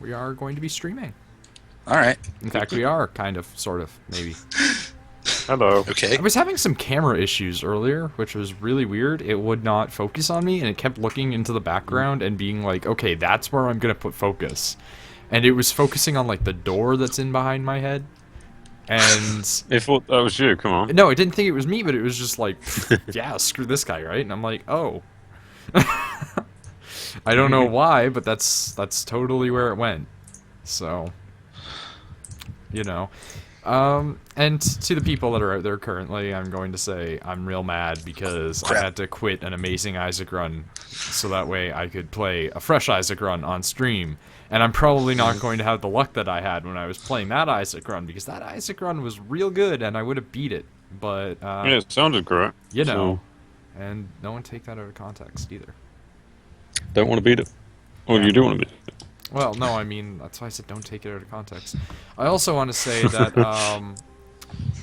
we are going to be streaming. All right. In fact, we are kind of, sort of, maybe. Hello. Okay. I was having some camera issues earlier, which was really weird. It would not focus on me, and it kept looking into the background and being like, okay, that's where I'm going to put focus. And it was focusing on, like, the door that's in behind my head. And... It thought that was you, come on. No, it didn't think it was me, but it was just like, yeah, screw this guy, right? And I'm like, oh. I don't know why, but that's totally where it went. So, you know. And to the people that are out there currently, I'm going to say I'm real mad because I had to quit an amazing Isaac run so that way I could play a fresh Isaac run on stream. And I'm probably not going to have the luck that I had when I was playing that Isaac run, because that Isaac run was real good and I would have beat it. But, Yeah, it sounded great. you know, and no one take that out of context either. Don't want to beat it. Or you do want to beat it. Well, no, I mean, that's why I said don't take it out of context. I also want to say that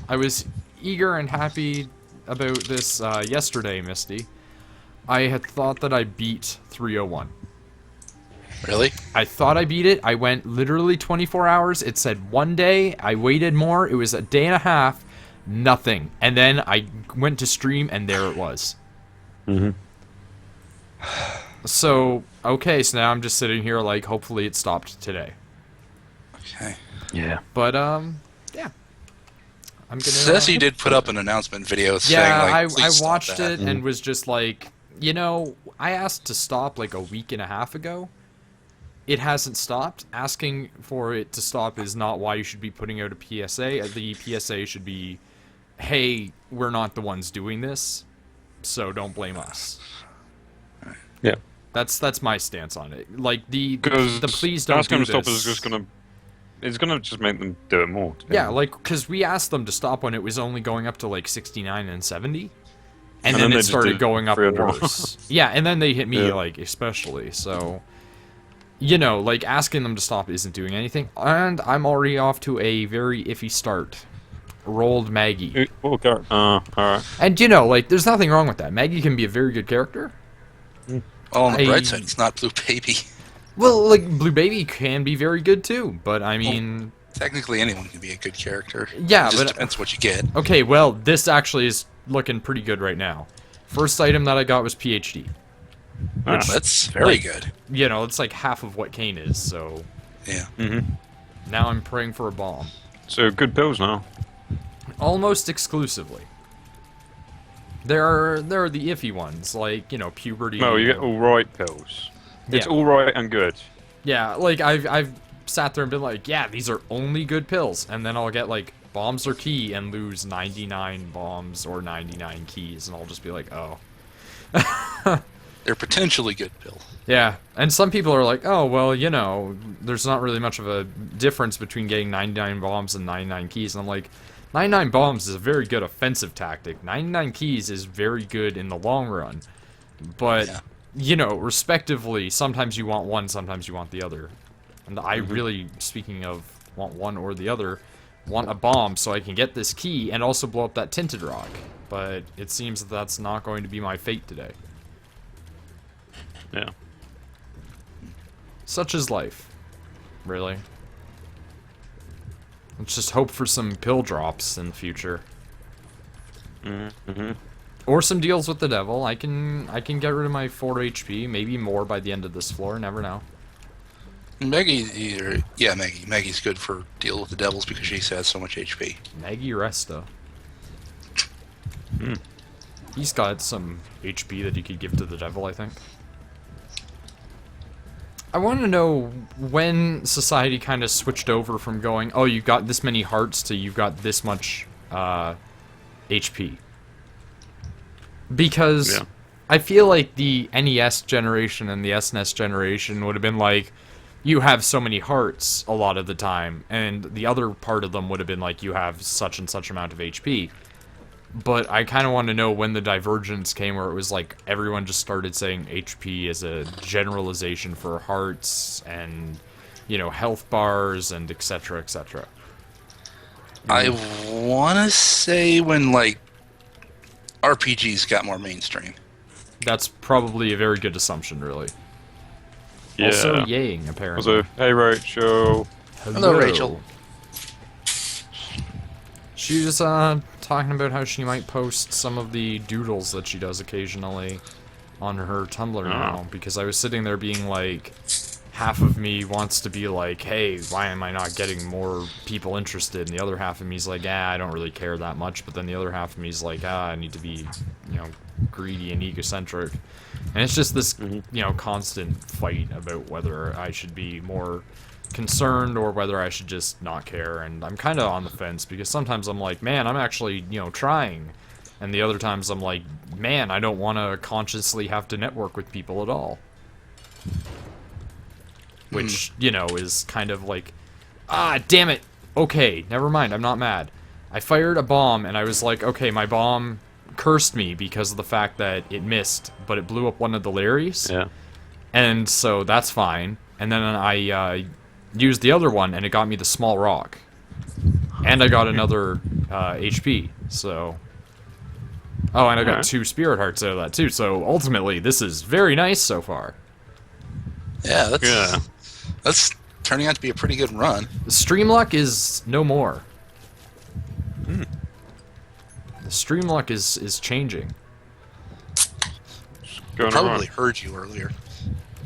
I was eager and happy about this yesterday, Mysti. I had thought that I beat 301. Really? I thought I beat it. I went literally 24 hours. It said 1 day. I waited more. It was a day and a half. Nothing. And then I went to stream, and there it was. Mm-hmm. So, okay, so now I'm just sitting here like, hopefully it stopped today. Okay. Yeah. But, yeah. I'm gonna... Ceci did put up an announcement video saying, Yeah, like, I please stop watched that. it and was just like, you know, I asked to stop like a week and a half ago. It hasn't stopped. Asking for it to stop is not why you should be putting out a PSA. The PSA should be, hey, we're not the ones doing this, so don't blame us. Yeah. That's my stance on it. Like, the please don't that's do going this. to stop us. It's going to just make them do it more. Yeah, like, because we asked them to stop when it was only going up to, like, 69 and 70. And then they it just started did going up 300. worse. Yeah, and then they hit me, Yeah. like, especially, so... You know, like, asking them to stop isn't doing anything. And I'm already off to a very iffy start. Rolled Maggie. Okay. Alright. And, you know, like, there's nothing wrong with that. Maggie can be a very good character. Well, on the bright side, it's not Blue Baby. Well, like, Blue Baby can be very good, too. But, I mean... Technically, anyone can be a good character. Yeah, it just but... depends what you get. Okay, well, this actually is looking pretty good right now. First item that I got was PhD. Which, that's very good. You know, it's like half of what Kane is, so... Yeah. Mm-hmm. Now I'm praying for a bomb. So, good pills now. Almost exclusively. There are the iffy ones, like, you know, puberty... No, you get alright pills. It's Yeah. alright and good. Yeah, like, I've sat there and been like, yeah, these are only good pills, and then I'll get, like, bombs are key and lose 99 bombs or 99 keys, and I'll just be like, oh. They're potentially good pill. Yeah, and some people are like, oh, well, you know, there's not really much of a difference between getting 99 bombs and 99 keys, and I'm like, 99 bombs is a very good offensive tactic. 99 keys is very good in the long run. But, Yeah. you know, respectively, sometimes you want one, sometimes you want the other. And I really, speaking of want one or the other, want a bomb so I can get this key and also blow up that tinted rock. But it seems that that's not going to be my fate today. Yeah. Such is life. Really. Let's just hope for some pill drops in the future. Mm-hmm. Or some deals with the devil. I can get rid of my 4 HP, maybe more by the end of this floor, never know. Maggie's good for deal with the devils because she has so much HP. Maggie Resta. He's got some HP that he could give to the devil, I think. I want to know when society kind of switched over from going, oh, you've got this many hearts to you've got this much HP. Because Yeah. I feel like the NES generation and the SNES generation would have been like, you have so many hearts a lot of the time, and the other part of them would have been like, you have such and such amount of HP. But I kind of want to know when the divergence came where it was like everyone just started saying HP as a generalization for hearts and, you know, health bars and etc. etc. I want to say when, like, RPGs got more mainstream. That's probably a very good assumption, really. Yeah. Also yaying, apparently. Also, hey Rachel. Hello, Rachel. She was talking about how she might post some of the doodles that she does occasionally on her Tumblr now, because I was sitting there being like, half of me wants to be like, hey, why am I not getting more people interested? And the other half of me is like, I don't really care that much. But then the other half of me is like, I need to be, greedy and egocentric. And it's just this, constant fight about whether I should be more concerned or whether I should just not care. And I'm kind of on the fence, because sometimes I'm like, man, I'm actually, trying. And the other times I'm like, man, I don't want to consciously have to network with people at all. Which, is kind of like, damn it. Okay, never mind, I'm not mad. I fired a bomb, and I was like, okay, my bomb cursed me because of the fact that it missed, but it blew up one of the Larrys. Yeah. And so that's fine. And then I used the other one, and it got me the small rock. And I got another HP, so... Oh, and I got 2 spirit hearts out of that, too. So, ultimately, this is very nice so far. Yeah, that's turning out to be a pretty good run. The stream luck is no more. The stream luck is changing. Probably heard you earlier.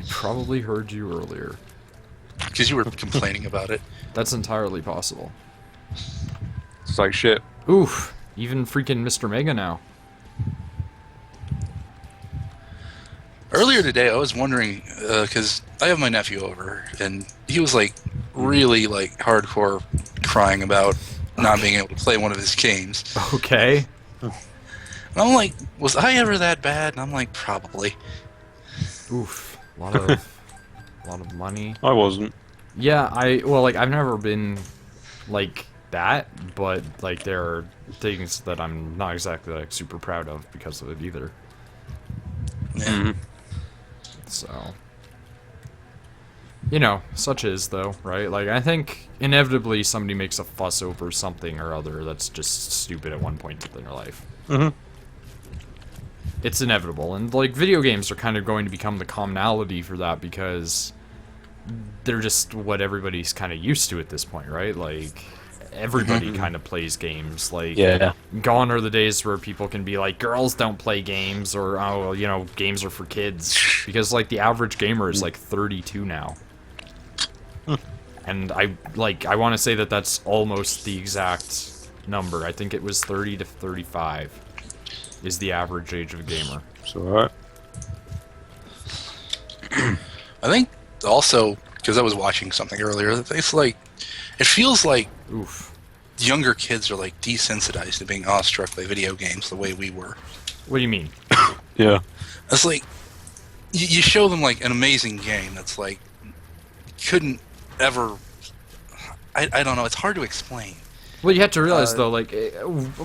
Probably heard you earlier. Because you were complaining about it. That's entirely possible. It's like shit. Oof. Even freaking Mr. Mega now. Earlier today, I was wondering, because I have my nephew over, and he was, like, really, like, hardcore crying about not being able to play one of his games. Okay. And I'm like, was I ever that bad? And I'm like, probably. Oof. A lot of money. I wasn't. Yeah, I've never been like that, but, like, there are things that I'm not exactly, like, super proud of because of it either. Yeah. So, such is, though, right? Like, I think inevitably somebody makes a fuss over something or other that's just stupid at one point in their life. It's inevitable, and, like, video games are kind of going to become the commonality for that, because they're just what everybody's kind of used to at this point, right? Like, everybody kind of plays games. Like, gone are the days where people can be like, girls don't play games, or, games are for kids. Because, like, the average gamer is, like, 32 now. And I want to say that that's almost the exact number. I think it was 30 to 35 is the average age of a gamer. It's alright. I think also, because I was watching something earlier, it's like, it feels like younger kids are, like, desensitized to being awestruck by video games the way we were. What do you mean? Yeah. It's like, you show them, like, an amazing game that's, like, couldn't ever... I don't know, it's hard to explain. Well, you have to realize, though, like,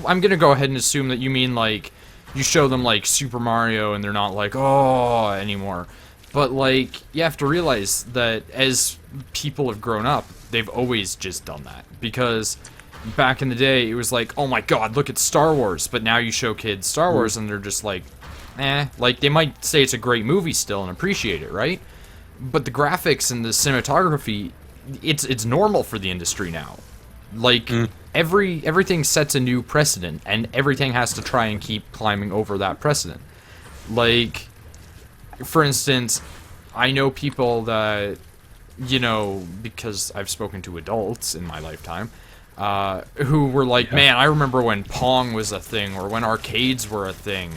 I'm gonna go ahead and assume that you mean, like, you show them, like, Super Mario and they're not like, oh, anymore. But, like, you have to realize that as people have grown up, they've always just done that. Because back in the day, it was like, oh my god, look at Star Wars. But now you show kids Star Wars and they're just like, Like, they might say it's a great movie still and appreciate it, right? But the graphics and the cinematography, it's normal for the industry now. Like, everything sets a new precedent, and everything has to try and keep climbing over that precedent. Like, for instance, I know people that, because I've spoken to adults in my lifetime, who were like, man, I remember when Pong was a thing, or when arcades were a thing.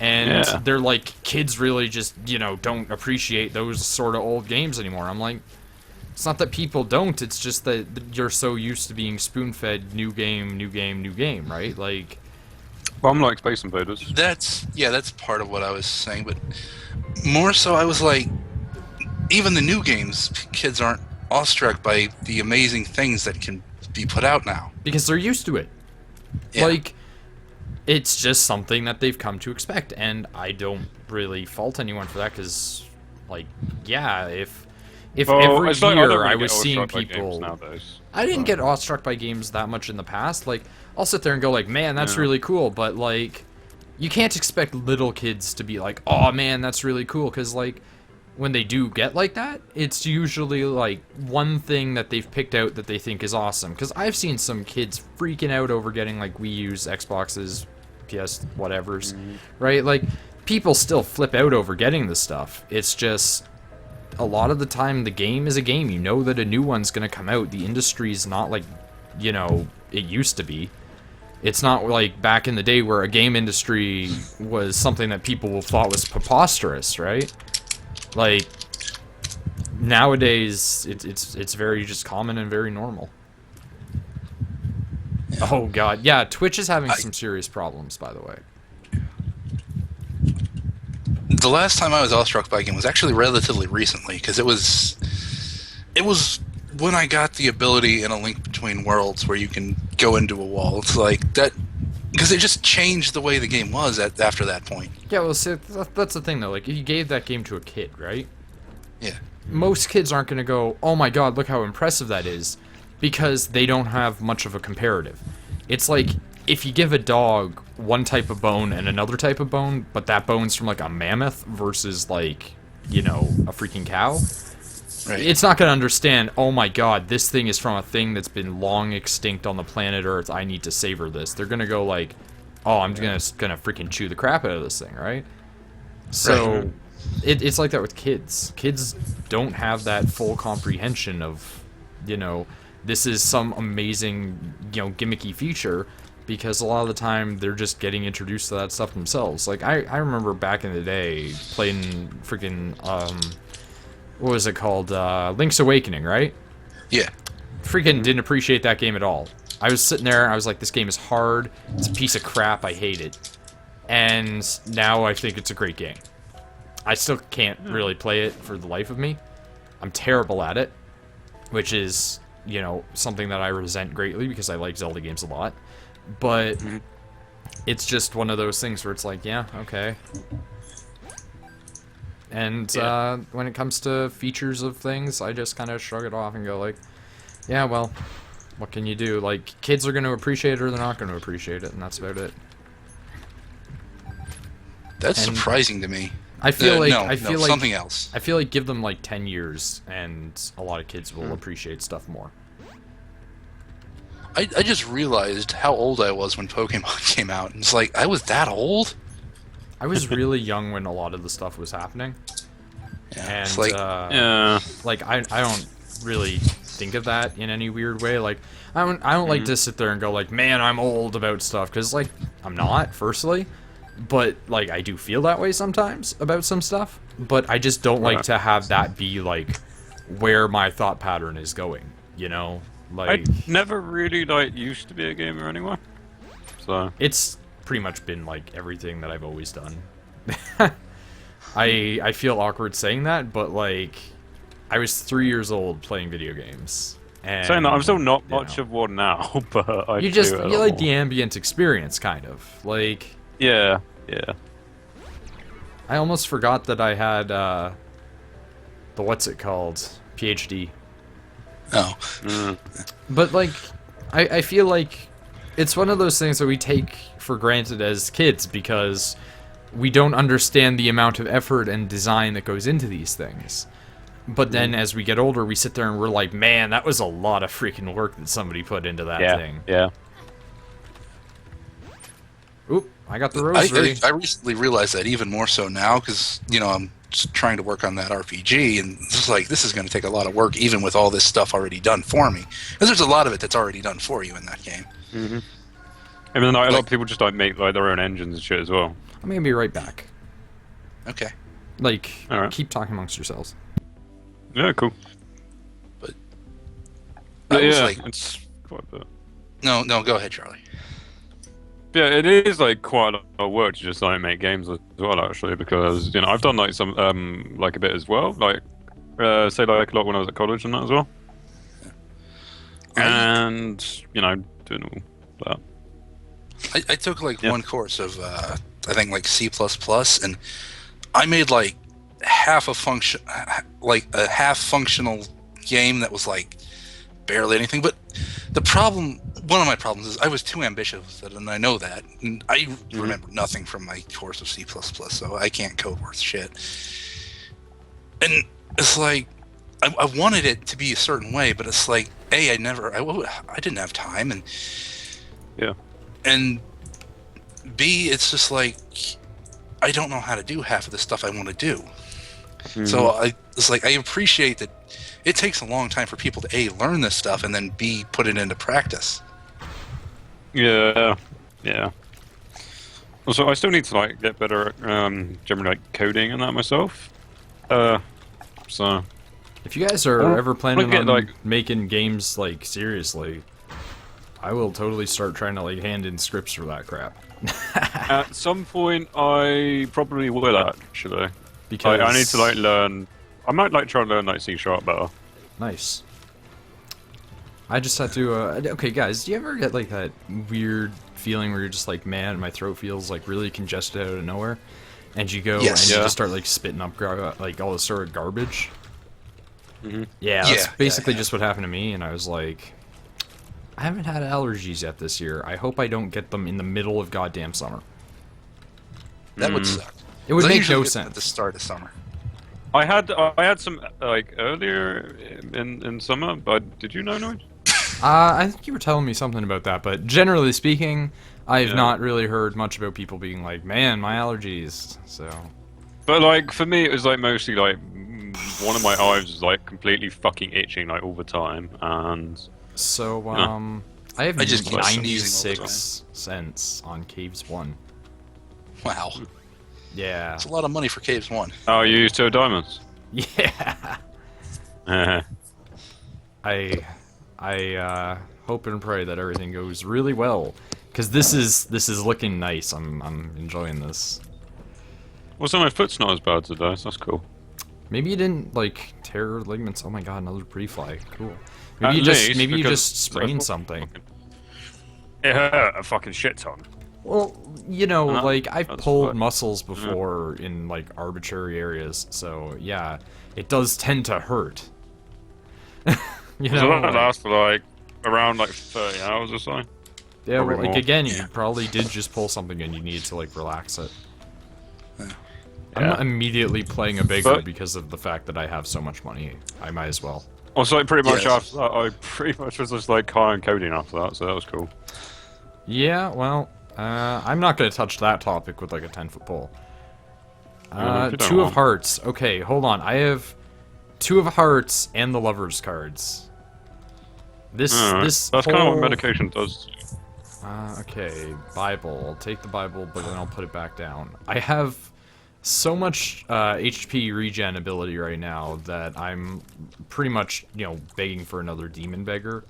And they're like, kids really just, don't appreciate those sort of old games anymore. I'm like, it's not that people don't, it's just that you're so used to being spoon-fed new game, right? Like... Well, I'm like Space Invaders. That's part of what I was saying, but more so I was like, even the new games, kids aren't awestruck by the amazing things that can be put out now. Because they're used to it. Yeah. Like, it's just something that they've come to expect, and I don't really fault anyone for that, because, like, if every year I was seeing people... I didn't get awestruck by games that much in the past. Like, I'll sit there and go like, man, that's really cool, but, like, you can't expect little kids to be like, oh, man, that's really cool, because, like, when they do get like that, it's usually like one thing that they've picked out that they think is awesome. Because I've seen some kids freaking out over getting like Wii U's, Xboxes, PS whatevers, right? Like people still flip out over getting this stuff. It's just a lot of the time the game is a game. You know that a new one's gonna come out. The industry's not like, you know, it used to be. It's not like back in the day where a game industry was something that people thought was preposterous, right? Like nowadays, it's very just common and very normal. Yeah. Oh god, yeah, Twitch is having some serious problems, by the way. The last time I was awestruck by a game was actually relatively recently, because it was when I got the ability in A Link Between Worlds where you can go into a wall. It's like that, because it just changed the way the game was after that point. Yeah, well, see, that's the thing though. Like, if you gave that game to a kid, right? Yeah. Most kids aren't gonna go, "Oh my god, look how impressive that is," because they don't have much of a comparative. It's like if you give a dog one type of bone and another type of bone, but that bone's from like a mammoth versus like, you know, a freaking cow. Right. It's not gonna understand, oh my god, this thing is from a thing that's been long extinct on the planet Earth, I need to savor this. They're gonna go like, oh, I'm gonna freaking chew the crap out of this thing, right? So, Right. it's like that with kids. Kids don't have that full comprehension of, you know, this is some amazing, you know, gimmicky feature, because a lot of the time they're just getting introduced to that stuff themselves. Like, I remember back in the day playing freaking, what was it called? Link's Awakening, right? Yeah. Freaking didn't appreciate that game at all. I was sitting there, I was like, this game is hard, it's a piece of crap, I hate it. And now I think it's a great game. I still can't really play it for the life of me. I'm terrible at it, which is, you know, something that I resent greatly because I like Zelda games a lot. But it's just one of those things where it's like, yeah, okay. And when it comes to features of things, I just kind of shrug it off and go like, yeah, well, what can you do? Like, kids are going to appreciate it or they're not going to appreciate it, and that's about it. That's And surprising to me. I feel like something else. I feel like give them like 10 years and a lot of kids will appreciate stuff more. I just realized how old I was when Pokemon came out, and it's like, I was that old? I was really young when a lot of the stuff was happening. Yeah, And it's like, like I don't really think of that in any weird way. Like I don't like to sit there and go like, man, I'm old about stuff, because like I'm not, firstly, but like I do feel that way sometimes about some stuff, but I just don't like to have that be like where my thought pattern is going, you know? Like, I never really like used to be a gamer anyway, so it's pretty much been like everything that I've always done. I feel awkward saying that, but like I was 3 years old playing video games. And, saying that I'm still not you much know, of one now, but I you do a lot like more. the ambient experience, kind of like. Yeah. I almost forgot that I had the what's it called, PhD. oh. But like, I feel like it's one of those things that we take for granted as kids because we don't understand the amount of effort and design that goes into these things. But then as we get older, we sit there and we're like, man, that was a lot of freaking work that somebody put into that thing. Yeah. Oop, I got the rosary. I recently realized that even more so now, because, you know, I'm just trying to work on that RPG, and it's like, this is going to take a lot of work, even with all this stuff already done for me. Because there's a lot of it that's already done for you in that game. Mm-hmm. I mean, like, a lot of people just like make like their own engines and shit as well. I'm gonna be right back. Okay. Like, All right. keep talking amongst yourselves. Yeah, cool. But But I was yeah, like, it's quite a bit. no, go ahead, Charlie. Yeah, it is like quite a lot of work to just like make games as well, actually, because you know I've done like some like a bit as well, like say like a lot when I was at college and that as well, and you know doing all that. I took like one course of I think like C++, and I made like half a half functional game that was like barely anything. But the problem, one of my problems, is I was too ambitious, and I know that. And I remember nothing from my course of C++, so I can't code worth shit. And it's like, I wanted it to be a certain way, but it's like, A, I didn't have time, Yeah. and B, it's just like, I don't know how to do half of the stuff I want to do. So it's like, I appreciate that it takes a long time for people to A, learn this stuff, and then B, put it into practice. Yeah. Yeah. Also, I still need to like get better at generally like coding and that myself. So If you guys are Well, ever planning get, on like- making games like seriously, I will totally start trying to like hand in scripts for that crap. at some point, I probably will actually. Because I need to like learn. I might like try and learn like C# better. Nice. I just had to. Okay, guys, do you ever get like that weird feeling where you're just like, man, my throat feels like really congested out of nowhere, and you go Yes. and you Yeah. just start like spitting up like all this sort of garbage? Mhm. Yeah, that's Yeah, basically yeah. just what happened to me, and I was like, I haven't had allergies yet this year. I hope I don't get them in the middle of goddamn summer. That would suck. It would 'Cause I make usually no get them sense. at the start of summer. I had some like earlier in summer, but did you know? I think you were telling me something about that, but generally speaking, I've Yeah. not really heard much about people being like, man, my allergies, so... But like for me, it was like mostly like one of my eyes was like completely fucking itching like all the time, and So, Yeah. I have I just keep sneezing all the 96 cents on Caves 1. Wow. Yeah. It's a lot of money for Caves 1. oh, you used 2 diamonds. Yeah. I hope and pray that everything goes really well, because this is looking nice. I'm enjoying this. Well, so my foot's not as bad today, so that's cool. Maybe you didn't like tear ligaments. Oh my god, another pretty fly. Cool. At Maybe least, you because just sprained something. It hurt a fucking shit ton. Well, you know, No, like I've that's pulled fine. muscles before in like arbitrary areas, so yeah, it does tend to hurt. You So know, that like- lasts for like around like 30 hours or so. yeah, probably well, like more. again, you Yeah. probably did just pull something and you needed to like relax it. I'm Yeah. not immediately playing a bigger But- because of the fact that I have so much money. I might as well. Also, like pretty much Yes. after that, I pretty much was just like high on coding after that, so that was cool. Yeah, well, I'm not gonna touch that topic with like a 10-foot pole. if you don't 2 of want. hearts. Okay, hold on. I have 2 of hearts and the lovers cards. This Alright. this That's kind of what whole- medication does. Okay, Bible. I'll take the Bible, but then I'll put it back down. I have so much HP regen ability right now that I'm pretty much, you know, begging for another demon beggar.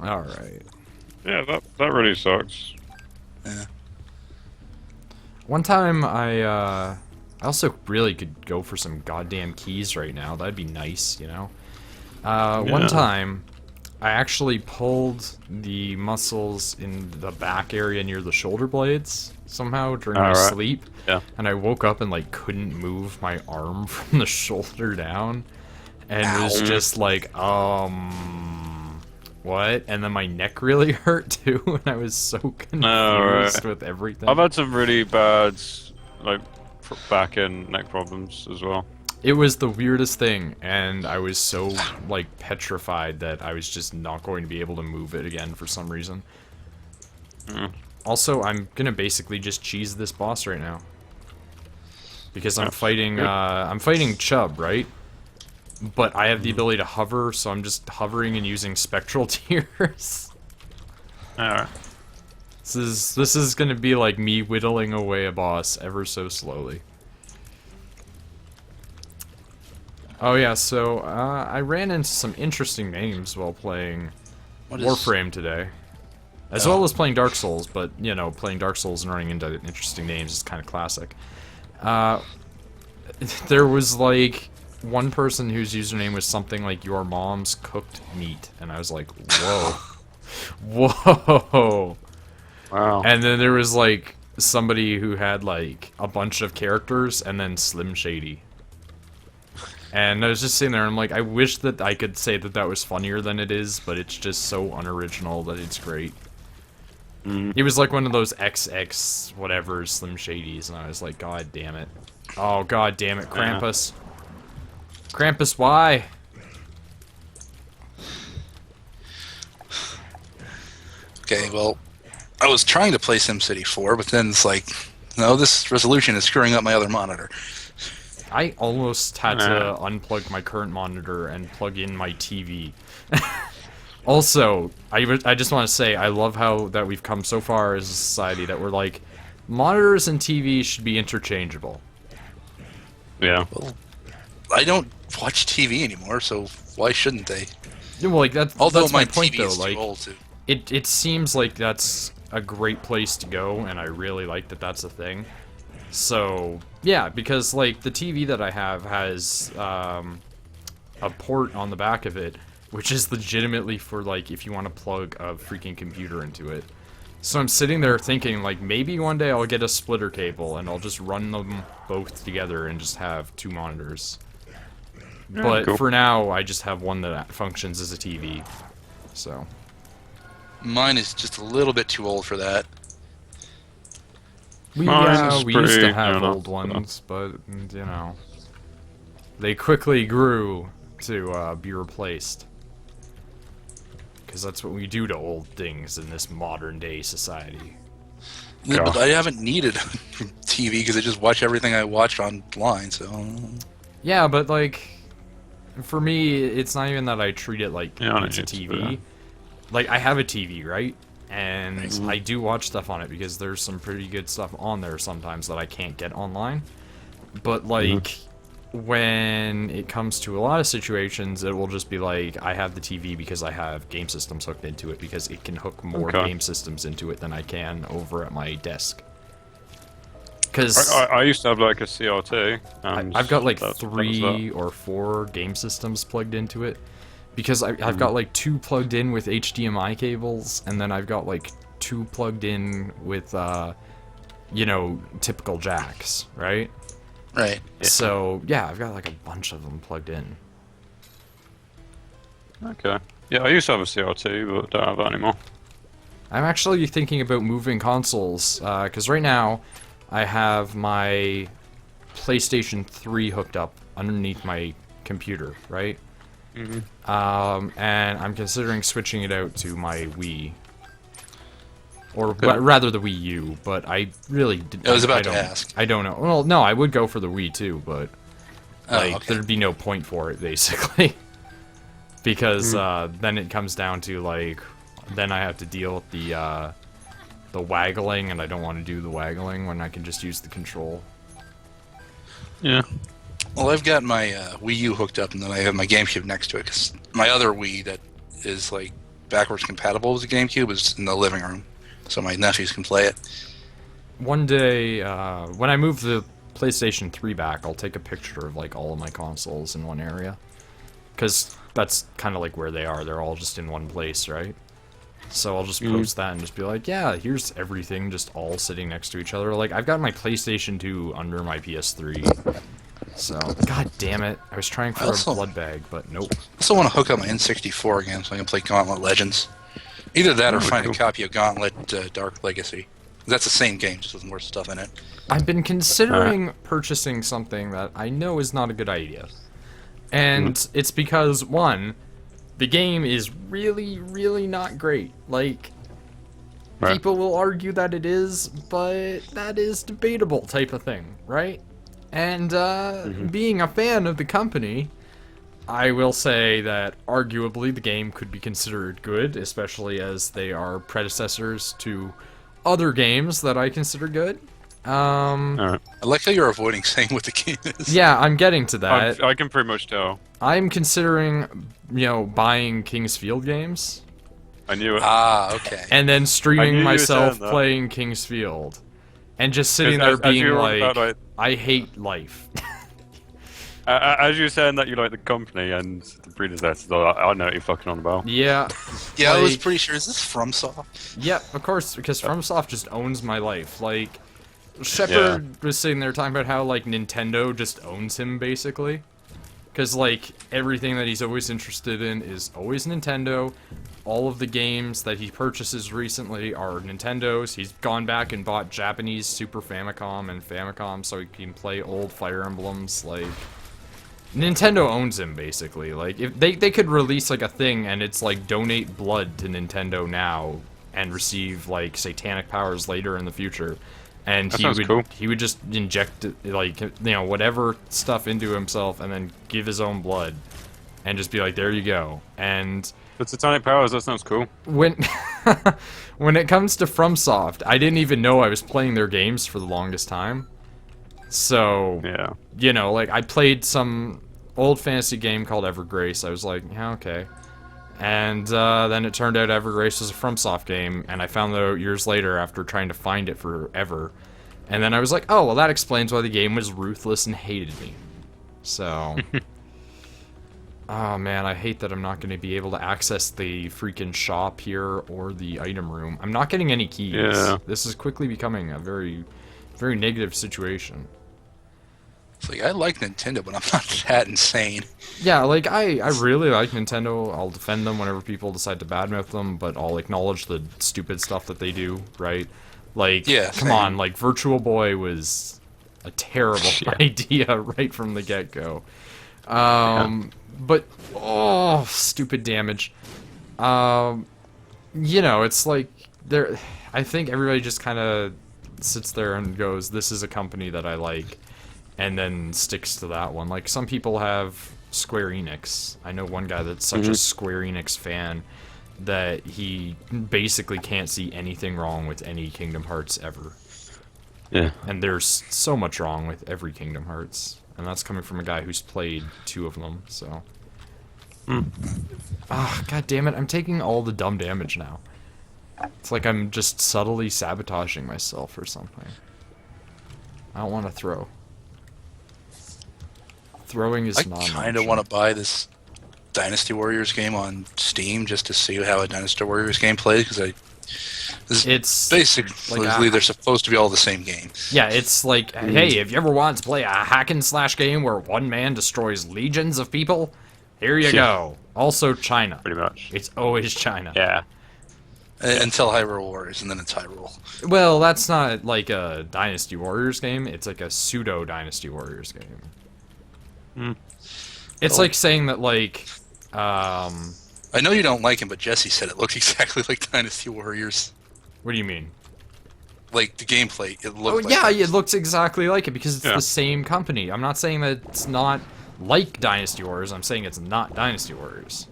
Alright. Yeah, that really sucks. Yeah. One time I also really could go for some goddamn keys right now. That'd be nice, you know? One Yeah. time, I actually pulled the muscles in the back area near the shoulder blades somehow during my Alright. sleep. Yeah. And I woke up and like couldn't move my arm from the shoulder down. And was Ow. just like, what? And then my neck really hurt too, and I was so confused Alright. with everything. I've had some really bad like back and neck problems as well. It was the weirdest thing, and I was so, like, petrified that I was just not going to be able to move it again for some reason. Mm. Also, I'm gonna basically just cheese this boss right now. Because I'm Yeah, fighting, good. I'm fighting Chubb, right? But I have the ability to hover, so I'm just hovering and using spectral tears. Alright. This is gonna be like me whittling away a boss ever so slowly. Oh yeah, so I ran into some interesting names while playing What is Warframe today. As well as playing Dark Souls, but, you know, playing Dark Souls and running into interesting names is kind of classic. There was, like, one person whose username was something like your mom's cooked meat, and I was like, whoa. Whoa! Wow. And then there was, like, somebody who had, like, a bunch of characters, and then Slim Shady. And I was just sitting there, and I'm like, I wish that I could say that that was funnier than it is, but it's just so unoriginal that it's great. It was like one of those XX whatever Slim Shadys, and I was like, God damn it. Oh, God damn it, Krampus. Krampus, why? Okay, well, I was trying to play SimCity 4, but then it's like, no, this resolution is screwing up my other monitor. I almost had to unplug my current monitor and plug in my TV. Also, I just want to say, I love how that we've come so far as a society that we're like, monitors and TVs should be interchangeable. Yeah. Well, I don't watch TV anymore, so why shouldn't they? Well, like that's my point TV though. is too Like, old to. it seems like that's a great place to go, and I really like that that's a thing. So yeah, because like the TV that I have has a port on the back of it, which is legitimately for like if you want to plug a freaking computer into it. So I'm sitting there thinking like maybe one day I'll get a splitter cable and I'll just run them both together and just have two monitors. But cool. for now, I just have one that functions as a TV. So. Mine is just a little bit too old for that. We Mine's used to pretty, have you know, old ones, but, you know, they quickly grew to be replaced. Because that's what we do to old things in this modern-day society. Yeah, but I haven't needed TV because I just watch everything I watch online, so. Yeah, but, like, for me, it's not even that I treat it like it's a TV. Like, I have a TV, right? And I do watch stuff on it because there's some pretty good stuff on there sometimes that I can't get online. But, like, when it comes to a lot of situations, it will just be like, I have the TV because I have game systems hooked into it because it can hook more game systems into it than I can over at my desk. Because I used to have like a CRT. I've got like 3 or 4 game systems plugged into it. Because I've got like 2 plugged in with HDMI cables, and then I've got like 2 plugged in with, you know, typical jacks, right? Right. Yeah. So, yeah, I've got like a bunch of them plugged in. Okay. Yeah, I used to have a CRT, but don't have that anymore. I'm actually thinking about moving consoles, because right now I have my PlayStation 3 hooked up underneath my computer, right? And I'm considering switching it out to my Wii. Or rather the Wii U, but I really didn't. I was about to ask. I don't know. Well, no, I would go for the Wii too, but like okay. there'd be no point for it basically, because then it comes down to like, then I have to deal with the waggling, and I don't want to do the waggling when I can just use the control. Yeah. Well, I've got my Wii U hooked up, and then I have my GameCube next to it, because my other Wii that is like backwards compatible with the GameCube is in the living room, so my nephews can play it. One day, when I move the PlayStation 3 back, I'll take a picture of like all of my consoles in one area, because that's kind of like where they are. They're all just in one place, right? So I'll just post that and just be like, yeah, here's everything just all sitting next to each other. Like, I've got my PlayStation 2 under my PS3. So, god damn it. I was trying for a blood bag, but nope. I also want to hook up my N64 again so I can play Gauntlet Legends. Either that or find a copy of Gauntlet Dark Legacy. That's the same game, just with more stuff in it. I've been considering purchasing something that I know is not a good idea. And it's because, one, the game is really, really not great. Like, people will argue that it is, but that is debatable type of thing, right? And being a fan of the company, I will say that arguably the game could be considered good, especially as they are predecessors to other games that I consider good. I like how you're avoiding saying what the game is. Yeah, I'm getting to that. I can pretty much tell. I'm considering, you know, buying King's Field games. I knew it. Ah, okay. And then streaming myself saying that. playing King's Field. And just sitting there being like, I hate life. As you were saying that you like the company and the predecessors, I know what you're fucking on about. Yeah. Yeah, I was like- pretty sure. Is this FromSoft? Yeah, of course, because FromSoft just owns my life. Like, Shepard was sitting there talking about how, like, Nintendo just owns him, basically. Because, like, everything that he's always interested in is always Nintendo. all of the games that he purchases recently are Nintendo's. He's gone back and bought Japanese Super Famicom and Famicom so he can play old Fire Emblems. Like, Nintendo owns him, basically. Like, if they could release, like, a thing and it's, like, donate blood to Nintendo now and receive, like, satanic powers later in the future. And That sounds cool. he would just inject, like, you know, whatever stuff into himself and then give his own blood. And just be like, there you go. And The Titanic Powers, that sounds cool. when when it comes to FromSoft, I didn't even know I was playing their games for the longest time. So, Yeah. you know, like, I played some old fantasy game called Evergrace. I was like, yeah, okay. And then it turned out Evergrace was a FromSoft game, and I found out years later after trying to find it forever. And then I was like, oh, well, that explains why the game was ruthless and hated me. So... Oh man, I hate that I'm not going to be able to access the freaking shop here or the item room. I'm not getting any keys. Yeah. This is quickly becoming a very, very negative situation. It's like, I like Nintendo, but I'm not that insane. Yeah, like, I really like Nintendo. I'll defend them whenever people decide to badmouth them, but I'll acknowledge the stupid stuff that they do, right? Like, Yeah, come same. on, like, Virtual Boy was a terrible idea right from the get-go. But, oh, stupid damage. You know, it's like, I think everybody just kind of sits there and goes, this is a company that I like, and then sticks to that one. Like, some people have Square Enix. I know one guy that's such a Square Enix fan that he basically can't see anything wrong with any Kingdom Hearts ever. Yeah. And there's so much wrong with every Kingdom Hearts. And that's coming from a guy who's played 2 of them, so... Ah, god damn it, I'm taking all the dumb damage now. It's like I'm just subtly sabotaging myself or something. I don't want to throw. Throwing is I not an kind of option. want to buy this Dynasty Warriors game on Steam just to see how a Dynasty Warriors game plays, because It's basically like they're supposed to be all the same game. Yeah, it's like, hey, if you ever want to play a hack and slash game where one man destroys legions of people, here you go. Also China. Pretty much. It's always China. Yeah. Until Hyrule Warriors, and then it's Hyrule. Well, that's not like a Dynasty Warriors game. It's like a pseudo Dynasty Warriors game. It's like saying that, like, I know you don't like him, but Jesse said it looked exactly like Dynasty Warriors. what do you mean? Like the gameplay, it Oh, looked like yeah, that. it looks exactly like it because it's Yeah. the same company. I'm not saying that it's not like Dynasty Warriors. I'm saying it's not Dynasty Warriors.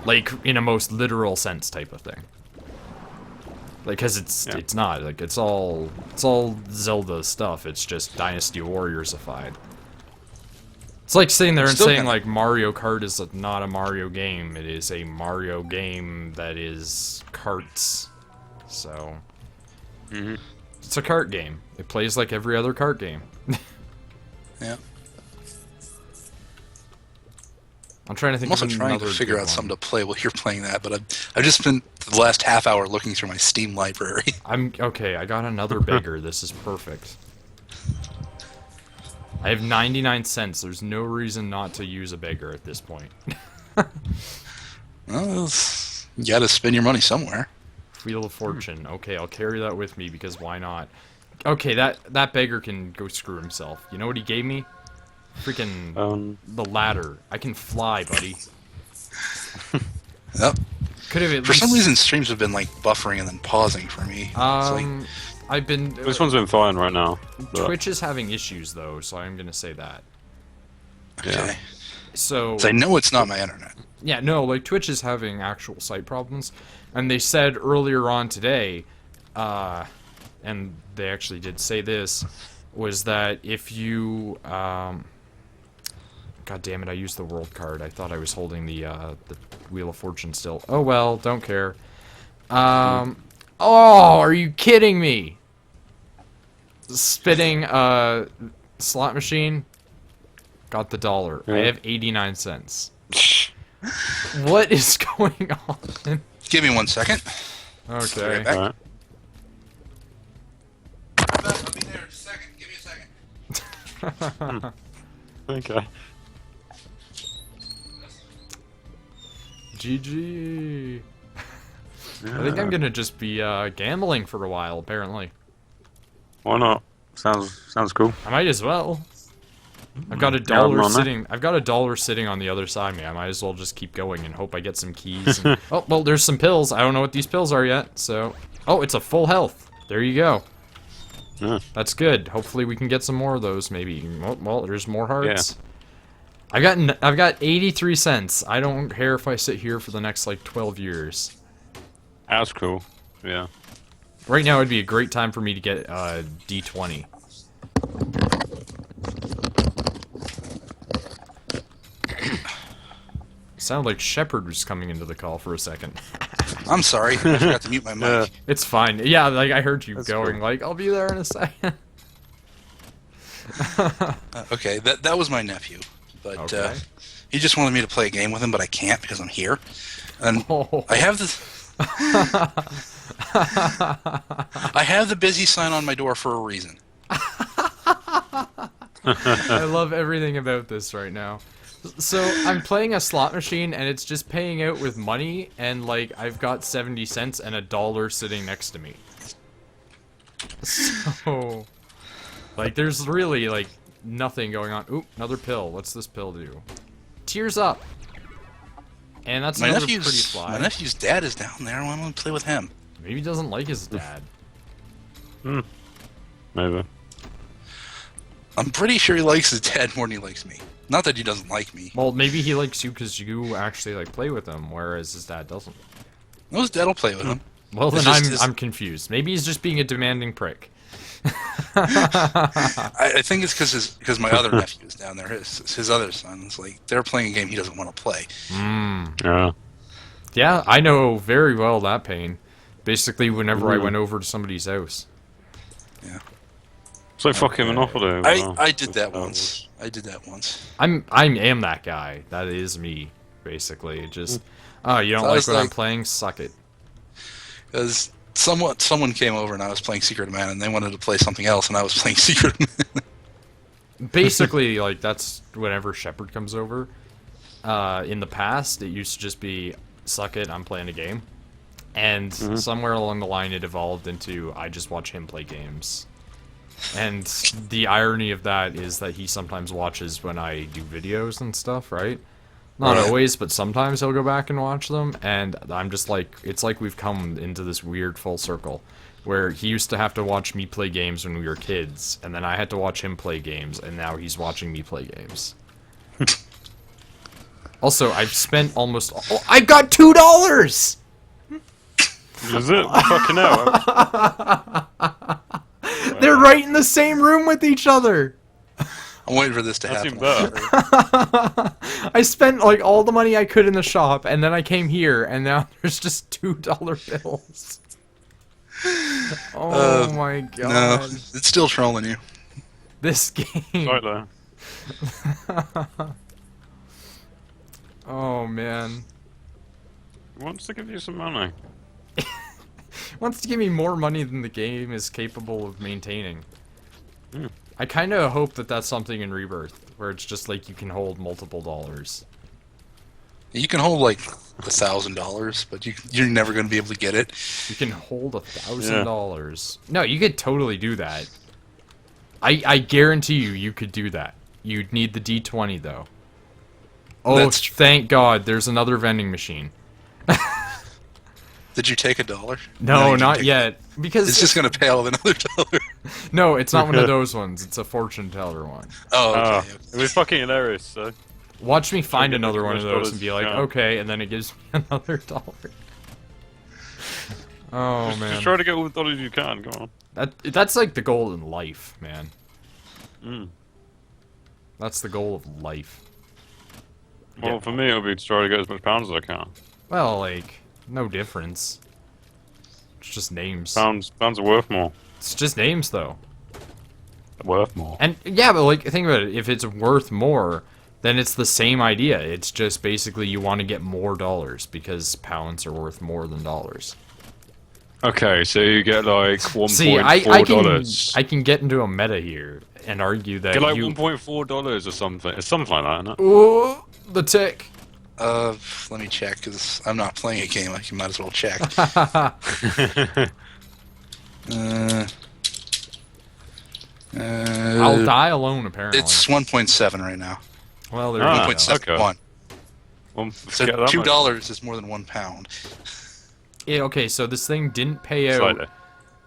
Like, in a most literal sense type of thing. Like, because it's not. Like, it's all Zelda stuff. It's just Dynasty Warriors-ified. It's like sitting there and Still saying, kinda- like, Mario Kart is not a Mario game. It is a Mario game that is karts. So... It's a kart game. It plays like every other kart game. Yeah. I'm trying to think I'm also of trying another to figure good out one. something to play while you're playing that, but I've just spent the last half hour looking through my Steam library. I'm okay. I got another beggar. This is perfect. I have 99 cents. There's no reason not to use a beggar at this point. Well, you gotta spend your money somewhere. Wheel of Fortune. Okay, I'll carry that with me because why not? Okay, that beggar can go screw himself. You know what he gave me? Freaking the ladder. I can fly, buddy. Yep. Could have at For least. some reason, streams have been like buffering and then pausing for me. It's like, I've been. This one's been fine right now. but- Twitch is having issues though, so I'm gonna say that. okay. So. 'Cause I know it's not my internet. Yeah, no, like Twitch is having actual site problems, and they said earlier on today, and they actually did say this, was that if you, God damn it, I used the world card. I thought I was holding the Wheel of Fortune still. Oh well, don't care. Oh, are you kidding me? Spitting slot machine. Got the dollar. I Yeah. have 89 cents. What is going on? Give me 1 second. Okay. Right back. Alright. I'll be there in a second. Give me a second. Okay. GG. I think I'm gonna just be gambling for a while. Apparently, Why not? Sounds cool. I might as well. I've got a dollar sitting. I've got a dollar sitting on the other side of me. I might as well just keep going and hope I get some keys. And, oh well, there's some pills. I don't know what these pills are yet. So, oh, it's a full health. There you go. Yeah. That's good. Hopefully we can get some more of those. Maybe. Oh, well, there's more hearts. Yeah. I've got 83 cents. I don't care if I sit here for the next like 12 years. That's cool. Yeah. Right now would be a great time for me to get D20. Sounded like Shepard was coming into the call for a second. I'm sorry, I forgot to mute my mic. It's fine. Yeah, like I heard you That's going, cool. like, I'll be there in a second. Okay, that was my nephew, but Okay. he just wanted me to play a game with him, but I can't because I'm here. And Oh. I have this. I have the busy sign on my door for a reason. I love everything about this right now. So, I'm playing a slot machine, and it's just paying out with money, and, like, I've got 70 cents and a dollar sitting next to me. So, like, there's really, like, nothing going on. Oop, another pill. What's this pill do? Tears up. And that's another pretty fly. My nephew's dad is down there. Why don't I play with him? Maybe he doesn't like his dad. Maybe. I'm pretty sure he likes his dad more than he likes me. Not that he doesn't like me. Well, maybe he likes you because you actually, like, play with him, whereas his dad doesn't. No, his dad will play with him. Well, then It's just I'm confused. Maybe he's just being a demanding prick. I think it's because my other nephew is down there. His other sons, like, they're playing a game he doesn't want to play. Yeah. Yeah, I know very well that pain. Basically, whenever I went over to somebody's house. Yeah. It's like fucking Monopoly. I did that once. I am that guy. That is me, basically. It just, oh, you don't So I like was what I'm like- playing? Suck it. Because someone came over and I was playing Secret of Man, and they wanted to play something else, and I was playing Secret of Man. Basically, like, that's whenever Shepard comes over. In the past, it used to just be, suck it, I'm playing a game. And somewhere along the line, it evolved into, I just watch him play games. And the irony of that is that he sometimes watches when I do videos and stuff, right? Not Right. always, but sometimes he'll go back and watch them, and I'm just like, it's like we've come into this weird full circle, where he used to have to watch me play games when we were kids, and then I had to watch him play games, and now he's watching me play games. Also, I've spent almost, oh, I got $2! Is it? Fucking hell. They're right in the same room with each other! I'm waiting for this to That's happen. even better. I spent like all the money I could in the shop, and then I came here, and now there's just $2 bills. Oh my No, god. it's still trolling you. This game. Right there. Oh man. He wants to give you some money. Wants to give me more money than the game is capable of maintaining. Hmm. I kind of hope that that's something in Rebirth, where it's just like you can hold multiple dollars. You can hold like $1,000, but you're never going to be able to get it. You can hold $1,000. No, you could totally do that. I guarantee you could do that. You'd need the D20 though. Oh, That's tr- thank God! There's another vending machine. Did you take $1? No, you didn't not take yet. Because It's just going to pay out another dollar. no, it's not one of those ones. It's a fortune teller one. Oh, Oh, okay. it was fucking hilarious. So. Watch me find get another the one of $2 those and be like, yeah. okay, and then it gives me another dollar. Oh man, Just try to get all the dollars you can. Go on. that's like the goal in life, man. Mm. That's the goal of life. Well, Yeah. for me, it'll be to try to get as much pounds as I can. Well, like, no difference. It's just names. Pounds are worth more. It's just names, though. Worth more. And yeah, but like, think about it. If it's worth more, then it's the same idea. It's just basically you want to get more dollars because pounds are worth more than dollars. Okay, so you get like See, $1.4. I can get into a meta here and argue that Get like you. $1.4 or something. It's something like that, isn't it? Ooh, the tick. Let me check, because I'm not playing a game. I might as well check. I'll die alone, apparently. It's 1.7 right now. Well, there Ah, you go. 1.71. Well, So get that much. $2 is more than £1. Yeah, okay, so this thing didn't pay out Slightly.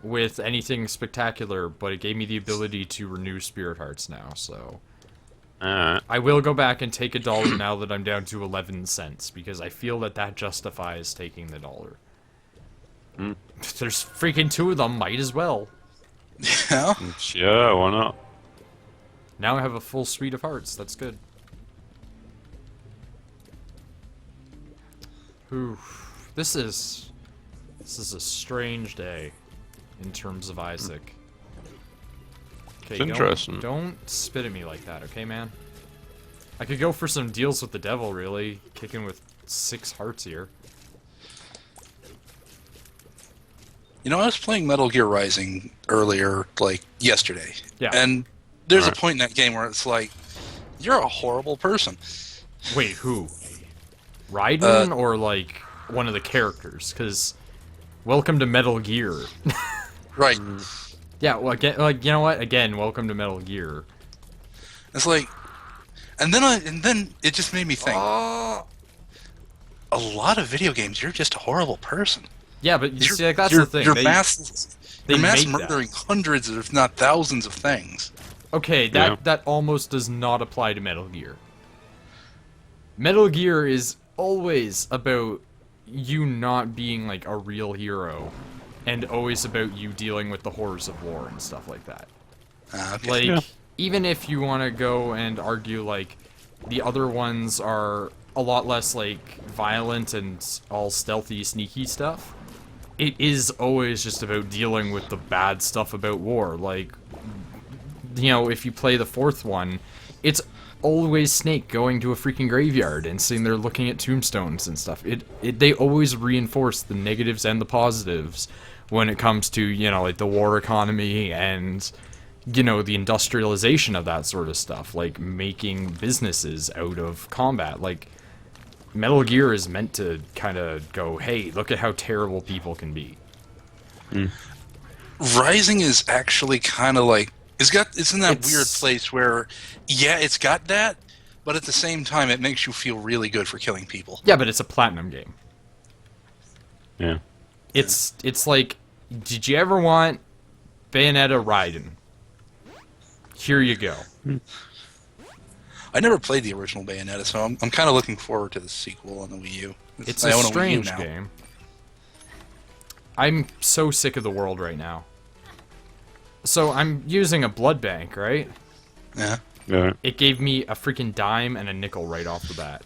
with anything spectacular, but it gave me the ability to renew Spirit Hearts now, so... Alright. I will go back and take $1 now that I'm down to 11 cents, because I feel that that justifies taking the $1. Mm. There's freaking 2 of them, might as well. Yeah? Yeah, why not? Now I have a full suite of hearts, that's good. Whew. This is a strange day in terms of Isaac. Okay, It's interesting. don't spit at me like that, okay, man? I could go for some deals with the devil, really. Kicking with 6 hearts here. You know, I was playing Metal Gear Rising earlier, like, yesterday. Yeah. And there's Right. a point in that game where it's like, you're a horrible person. Wait, who? Raiden or, like, one of the characters? Because, welcome to Metal Gear. Right. Yeah, well, again, like, you know what? Again, welcome to Metal Gear. It's like, and then it just made me think, a lot of video games, you're just a horrible person. Yeah, but you You're, see, like, that's you're, the thing. You're They- mass, they you're mass make that. murdering hundreds, if not thousands, of things. Okay, that almost does not apply to Metal Gear. Metal Gear is always about you not being like a real hero, and always about you dealing with the horrors of war and stuff like that. Okay. Like, Yeah. even if you want to go and argue like the other ones are a lot less like violent and all stealthy, sneaky stuff, it is always just about dealing with the bad stuff about war. Like, you know, if you play the 4th one, it's always Snake going to a freaking graveyard and sitting there looking at tombstones and stuff. They always reinforce the negatives and the positives when it comes to, you know, like the war economy and, you know, the industrialization of that sort of stuff, like making businesses out of combat. Like, Metal Gear is meant to kind of go, hey, look at how terrible people can be. Rising is actually kind of like, it's in that It's- weird place where, yeah, it's got that, but at the same time, it makes you feel really good for killing people. Yeah, but it's a platinum game. Yeah. It's like, did you ever want Bayonetta Raiden? Here you go. I never played the original Bayonetta, so I'm kind of looking forward to the sequel on the Wii U. It's I a own Wii U strange now. game. I'm so sick of the world right now. So I'm using a blood bank, right? Yeah. Yeah. It gave me a freaking dime and a nickel right off the bat.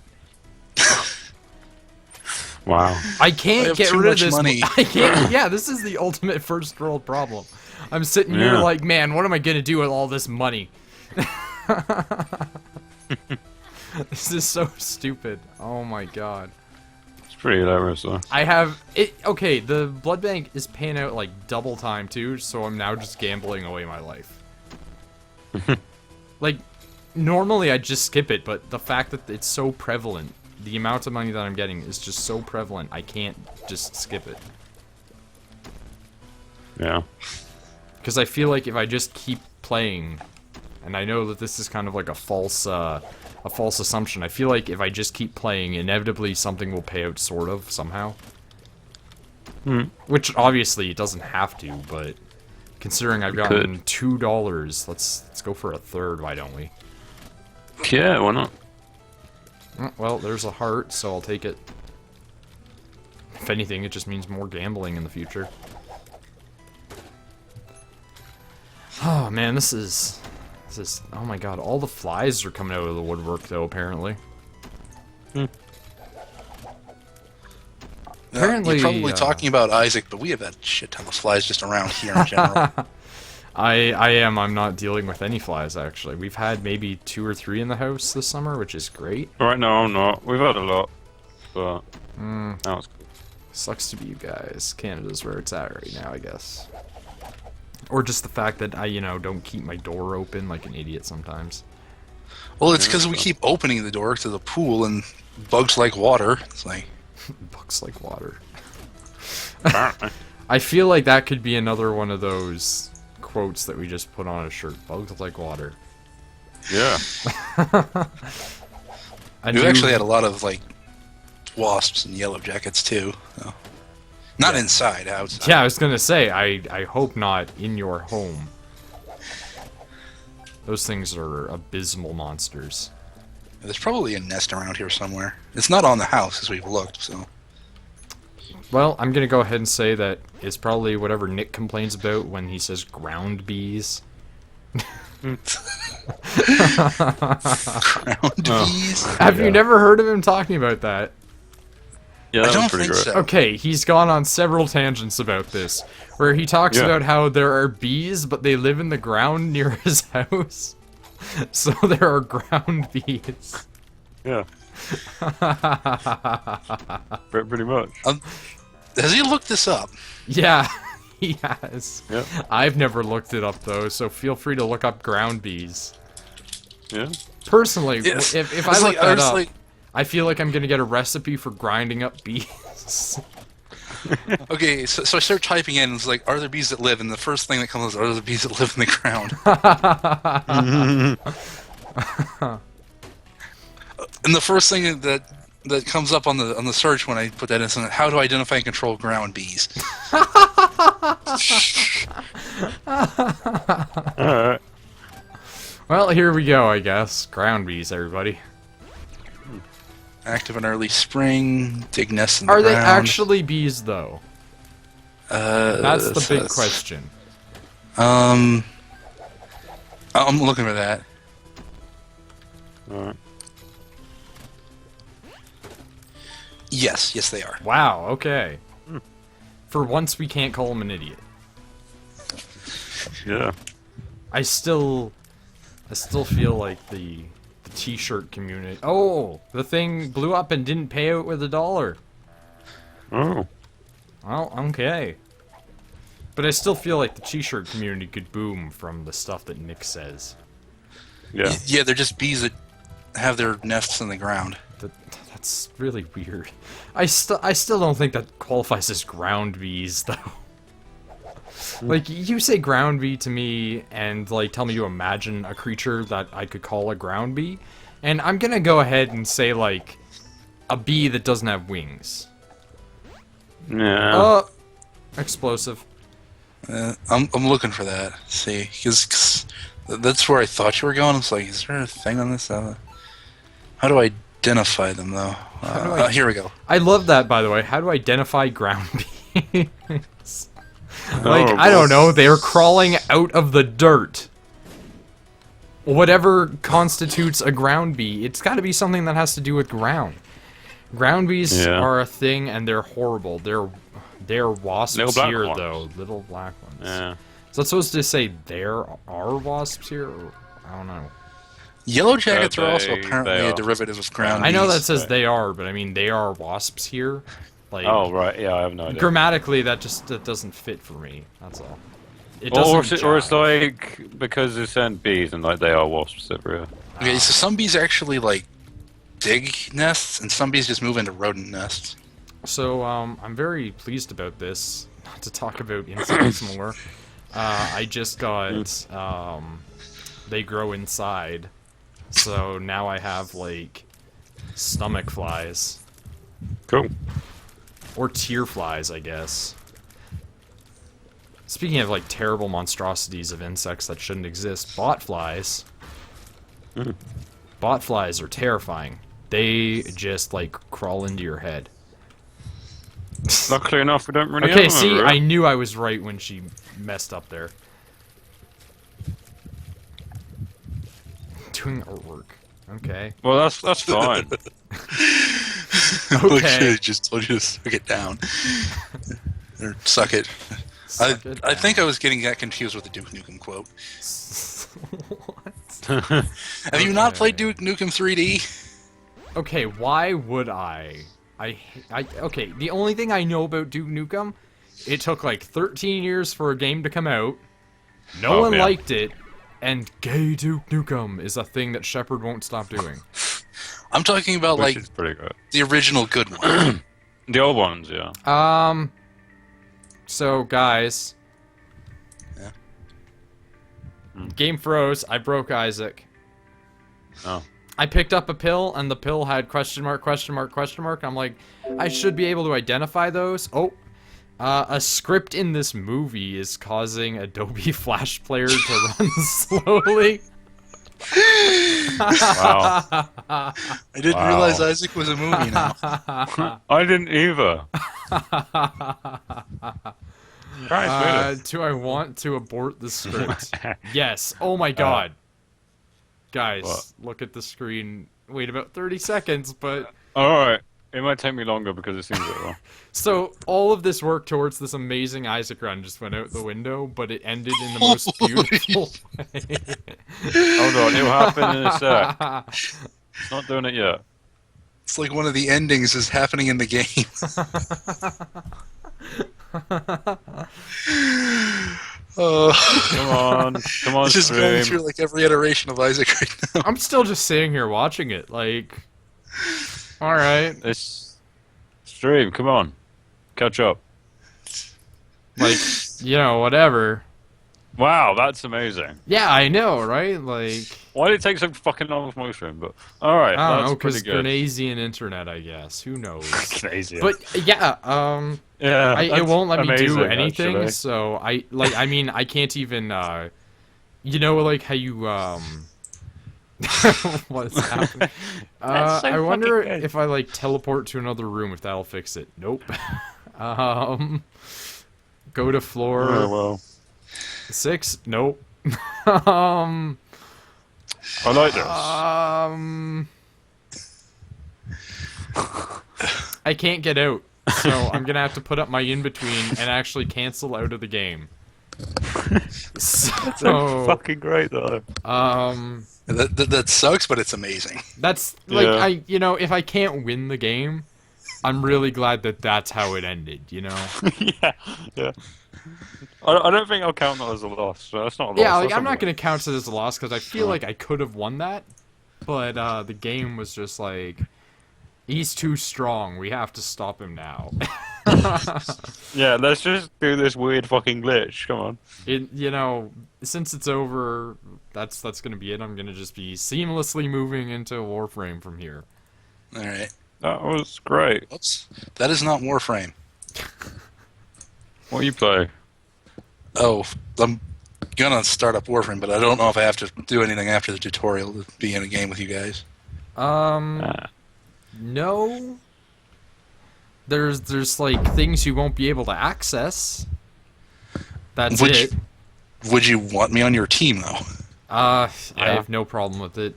Wow. I can't have get too rid of much this. money. I can't. Yeah, this is the ultimate first world problem. I'm sitting here Yeah. like, man, what am I gonna do with all this money? This is so stupid. Oh my god. It's pretty hilarious, though. I have it. Okay, the blood bank is paying out like double time too, so I'm now just gambling away my life. Like, normally I'd just skip it, but the fact that it's so prevalent, the amount of money that I'm getting is just so prevalent, I can't just skip it. Yeah. Because I feel like if I just keep playing, and I know that this is kind of like a false assumption, I feel like if I just keep playing, inevitably something will pay out sort of, somehow. Which, obviously, it doesn't have to, but considering I've gotten $2, let's go for a third, why don't we? Yeah, why not? Well, there's a heart, so I'll take it. If anything, it just means more gambling in the future. Oh, man, this is... Oh my god, all the flies are coming out of the woodwork, though, apparently. Apparently, You're probably talking about Isaac, but we have a shit ton of flies just around here in general. I'm not dealing with any flies, actually. We've had maybe 2 or 3 in the house this summer, which is great. Right now, I'm not. We've had a lot, but now it's cool. Sucks to be you guys. Canada's where it's at right now, I guess. Or just the fact that I, you know, don't keep my door open like an idiot sometimes. Well, it's Yeah, because we so- keep opening the door to the pool, and bugs like water. It's like, Bugs like water. Apparently. I feel like that could be another one of those quotes that we just put on a shirt. Bugs like water. Yeah. we've actually had a lot of like wasps and yellow jackets too. So. Not inside, outside. Yeah, I was gonna say, I hope not in your home. Those things are abysmal monsters. There's probably a nest around here somewhere. It's not on the house as we've looked, so. Well, I'm gonna go ahead and say that it's probably whatever Nick complains about when he says ground bees. Ground bees? Have you Yeah. never heard of him talking about that? Yeah, I that was don't pretty think great. so. Okay, he's gone on several tangents about this, where he talks Yeah. about how there are bees, but they live in the ground near his house. So there are ground bees. Yeah. Pretty much. Has he looked this up? Yeah, he has. Yeah. I've never looked it up though, so feel free to look up ground bees. Yeah. Personally, Yes. if It's I look like- I that was up, like- I feel like I'm gonna get a recipe for grinding up bees. Okay, so I start typing in, and it's like, are there bees that live? And the first thing that comes is, are there bees that live in the ground? And the first thing that comes up on the search when I put that in is, how to identify and control ground bees. Alright. Well, here we go, I guess. Ground bees, everybody. Active in early spring, dig nests in the Are they ground. actually bees, though? That's the big that's- question. I'm looking for that. Alright. Yes, they are. Wow, okay. For once, we can't call him an idiot. Yeah. I still feel like the t-shirt community... Oh! The thing blew up and didn't pay out with $1. Oh. Well, okay. But I still feel like the t-shirt community could boom from the stuff that Nick says. Yeah. Yeah, they're just bees that have their nests in the ground. That's really weird. I still don't think that qualifies as ground bees, though. Like, you say ground bee to me, and, like, tell me to imagine a creature that I could call a ground bee, and I'm gonna go ahead and say, like, a bee that doesn't have wings. Yeah. Explosive. I'm looking for that. See, because that's where I thought you were going. It's like, is there a thing on this? How do I identify them, though? do I- Here we go. I love that, by the way. How do I identify ground bees? Like, Oh, I don't boy. know, they're crawling out of the dirt. Whatever constitutes a ground bee, it's gotta be something that has to do with ground. Ground bees Yeah. are a thing, and they're horrible. They're wasps Little black here, ones. though. Little black ones. Yeah. Is that supposed to say there are wasps here? Or, I don't know. Yellow jackets are also they apparently a are. derivative of ground I know bees. that says right. they are, but I mean, they are wasps here. Like, Oh, right. Yeah, I have no idea. grammatically, that doesn't fit for me. That's all. It Or, doesn't or it's jive. like, because they're sent bees and like they are wasps everywhere. Okay, so some bees actually like dig nests, and some bees just move into rodent nests. So, I'm very pleased about this. Not to talk about insects more. I just got, they grow inside. So now I have, like, stomach flies. Cool. Or tear flies, I guess. Speaking of, like, terrible monstrosities of insects that shouldn't exist, bot flies. Bot flies are terrifying. They just, like, crawl into your head. Luckily enough, we don't really Okay, have them see, everywhere. I knew I was right when she messed up there. Doing artwork. Okay. Well, that's fine. Like, Okay. I just told you to suck it down. Or suck it. Suck it I think I down. was getting that confused with the Duke Nukem quote. What? Have you not Okay. played Duke Nukem 3D? Okay, why would I? Okay, the only thing I know about Duke Nukem, it took like 13 years for a game to come out. No Oh, one yeah. liked it. And gay Duke Nukem is a thing that Shepard won't stop doing. I'm talking about Which like is pretty good. the original good one. The old ones, yeah. So guys. Yeah. Game froze. I broke Isaac. Oh. I picked up a pill, and the pill had question mark, question mark, question mark. I'm like, I should be able to identify those. Oh, a script in this movie is causing Adobe Flash Player to run slowly. Wow. I didn't Wow. realize Isaac was a movie now. I didn't either. Do I want to abort the script? Yes. Oh my god. Guys, What? look at the screen. Wait about 30 seconds, but... Alright. It might take me longer because it seems like well. So, all of this work towards this amazing Isaac run just went out the window, but it ended in the most beautiful way. Hold on, it'll happen in a sec. It's not doing it yet. It's like one of the endings is happening in the game. Come on, It's just going stream. through like every iteration of Isaac right now. I'm still just sitting here watching it, like... Alright. This stream, come on. Catch up. Like, you know, whatever. Wow, that's amazing. Yeah, I know, right? Like... Why did it take so fucking long with my stream? But alright, I don't that's know, because pretty good. Grenadian internet, I guess. Who knows? Crazy. But, yeah, yeah, it that's won't let me do amazing, anything, actually. so I mean, I can't even, you know, like how you, what's happening? That's so I wonder fucking good. if I, like, teleport to another room, if that'll fix it. Nope. Go to floor Oh, well. 6? Nope. I like this. I can't get out, so I'm gonna have to put up my in-between and actually cancel out of the game. So, Fucking great though. That sucks, but it's amazing. that's, like, Yeah. you know, if I can't win the game, I'm really glad that that's how it ended, you know? yeah, yeah. I don't think I'll count that as a loss. So that's not a loss. Yeah, like, that's I'm not something. gonna count it as a loss, because I feel like I could have won that, but, the game was just like, he's too strong, we have to stop him now. Yeah, let's just do this weird fucking glitch. Come on. You know, since it's over, that's gonna be it. I'm gonna just be seamlessly moving into Warframe from here. All right. That was great. Oops. That is not Warframe. What you play? Oh, I'm gonna start up Warframe, but I don't know if I have to do anything after the tutorial to be in a game with you guys. No. There's like things you won't be able to access. That's Would it. Would you want me on your team though? I Yeah. have no problem with it.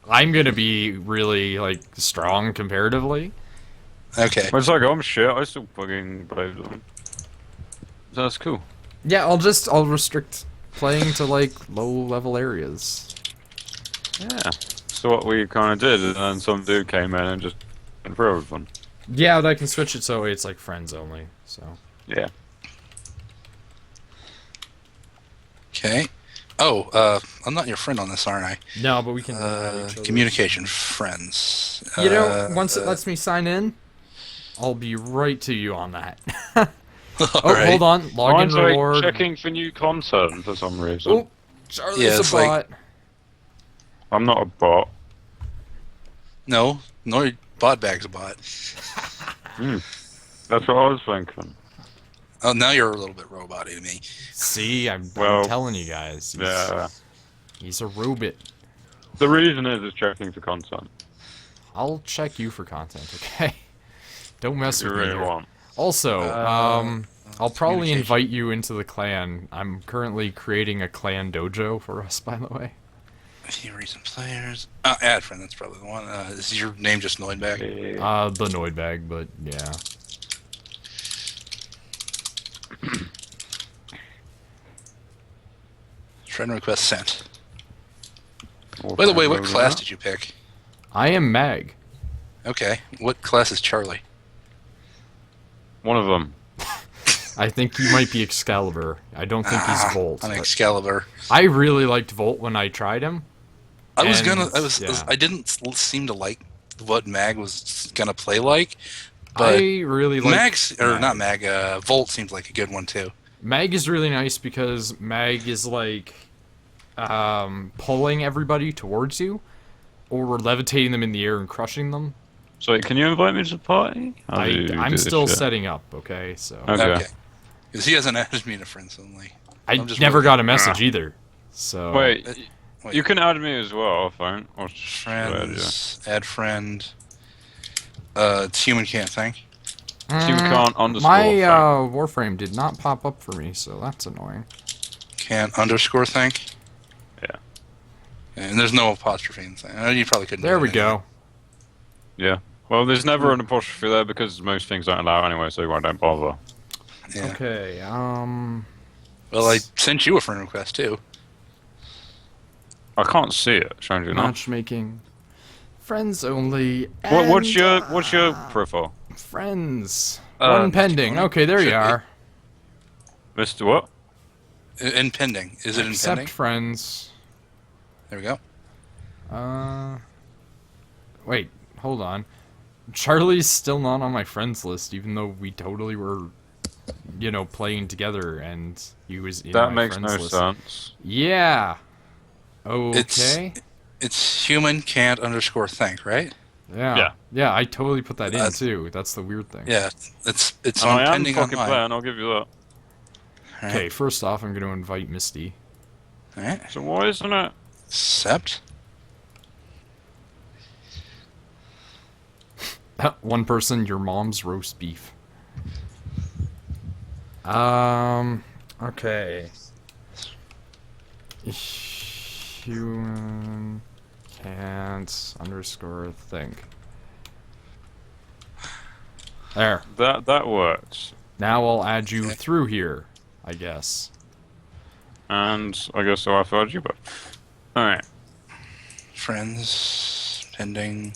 I'm gonna be really like strong comparatively. Okay. Well, it's like I'm shit. I still fucking play them. So that's cool. Yeah, I'll restrict playing to like low level areas. Yeah. So what we kind of did, and then some dude came in and just went for everything. Yeah, but I can switch it so it's like friends only. So. Yeah. Okay. Oh, I'm not your friend on this, aren't I? No, but we can. have each other's- Communication, friends. You know, once it lets me sign in, I'll be right to you on that. Oh, Alright. hold on. Login Mine's like reward. checking for new content for some reason. Oh, Charlie's Yeah, a it's like- bot. I'm not a bot. No, nor BotBag's a bot. That's what I was thinking. Oh, now you're a little bit robot-y to me. See, I'm Well, telling you guys. Yeah. He's a robot. The reason is checking for content. I'll check you for content, okay? Don't mess If you with me. really here. want. Also, I'll probably communication. invite you into the clan. I'm currently creating a clan dojo for us, by the way. A few recent players. Add friend, that's probably the one. Is your name just LiveBag? The Noid bag, but yeah. Friend request sent. By the way, what class did you pick? I am Mag. Okay. What class is Charlie? One of them. I think you might be Excalibur. I don't think he's Volt. I'm but Excalibur. I really liked Volt when I tried him. I didn't seem to like what Mag was gonna play like, but I really like not Mag. Volt seems like a good one too. Mag is really nice because Mag is like pulling everybody towards you, or levitating them in the air and crushing them. So can you invite me to the party? I'm still setting up. Okay, so Okay. Because he hasn't added me to friends only. I never got a message either. So Wait, Wait. you can add me as well, fine. Or Friends, add friend. It's Humancantthink. Humancant_. my thing. Warframe did not pop up for me, so that's annoying. Can't_think. Yeah. And there's no apostrophe in the thing. You probably couldn't. There do we it go. Yeah. Well, there's never an apostrophe there because most things don't allow anyway, so I don't bother. Yeah. Okay. Well, I sent you a friend request too. I can't see it, strangely enough. Matchmaking. Friends only. What's and, your profile? Friends. Uh, One pending. Tony? Okay, there Should you be. are. Mr. What? In pending. Is it in Accept pending? friends. There we go. Wait, hold on. Charlie's still not on my friends list, even though we totally were, playing together, and he was in That my makes friends no list. sense. Yeah. Okay. It's Human_Can't_think, right? Yeah. Yeah, I totally put that in That's- too. That's the weird thing. Yeah, it's And on I am pending fucking online. playing, I'll give you that. Alright. Okay, first off, I'm going to invite Mysti. Alright. So why isn't it? Accept. One person, your mom's roast beef. Okay. Human can't_think. There. That works. Now I'll add you through here, I guess. And I guess I'll have to add you back. Alright. Friends. Pending.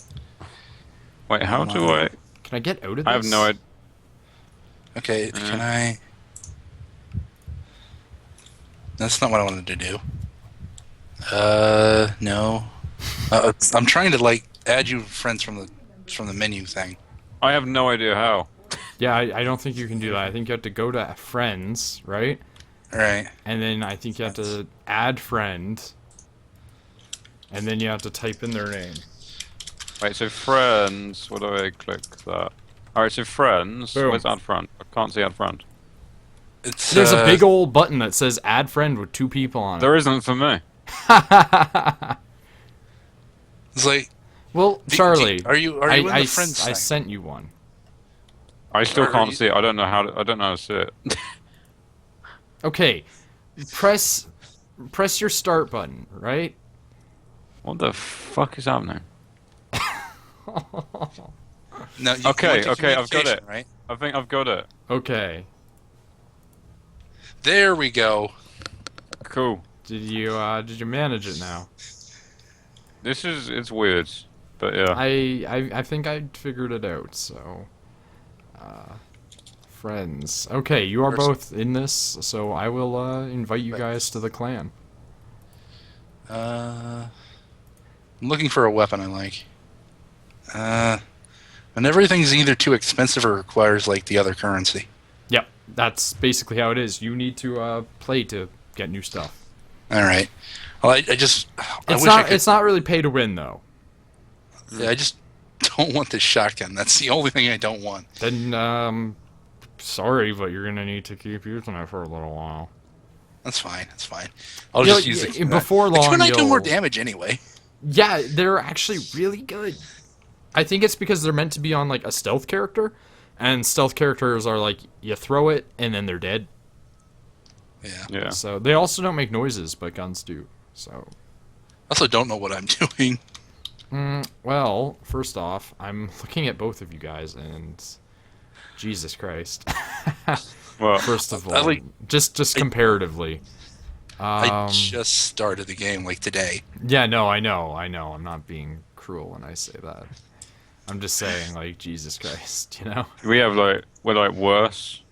Wait, how do I... Can I get out of this? I have no idea. Okay, can I... That's not what I wanted to do. No. I'm trying to, add you friends from the menu thing. I have no idea how. Yeah, I don't think you can do that. I think you have to go to friends, right? Alright. And then I think you have to add friend. And then you have to type in their name. Wait, so friends, where do I click that? Alright, so friends, Boom. where's add friend? I can't see add friend. There's a big old button that says add friend with 2 people on it. There isn't for me. It's like... Well, Charlie, are you in the friends I thing? sent you one. I still Are can't you- see it. I don't know how to see it. Okay, press your start button, right? What the fuck is happening? No, Okay, you went to okay, I've got communication, it. Right? I think I've got it. Okay. There we go. Cool. Did you manage it now? It's weird, but yeah. I think I figured it out. So, friends. Okay, you are both in this, so I will invite you guys to the clan. I'm looking for a weapon I like. And everything's either too expensive or requires the other currency. Yep, that's basically how it is. You need to play to get new stuff. All right. Well, I just It's not really pay to win though. Yeah, I just don't want this shotgun. That's the only thing I don't want. Then sorry, but you're gonna need to keep using it for a little while. That's fine. That's fine. I'll You'll- just use it before The long. Kunai do more you'll- damage anyway. Yeah, they're actually really good. I think it's because they're meant to be on a stealth character, and stealth characters are you throw it and then they're dead. Yeah. Yeah. So they also don't make noises, but guns do. So, Also, don't know what I'm doing. well, first off, I'm looking at both of you guys, and Jesus Christ. Well, First of I all, just comparatively. I just started the game today. Yeah, no, I know. I'm not being cruel when I say that. I'm just saying, Jesus Christ, we have we're worse.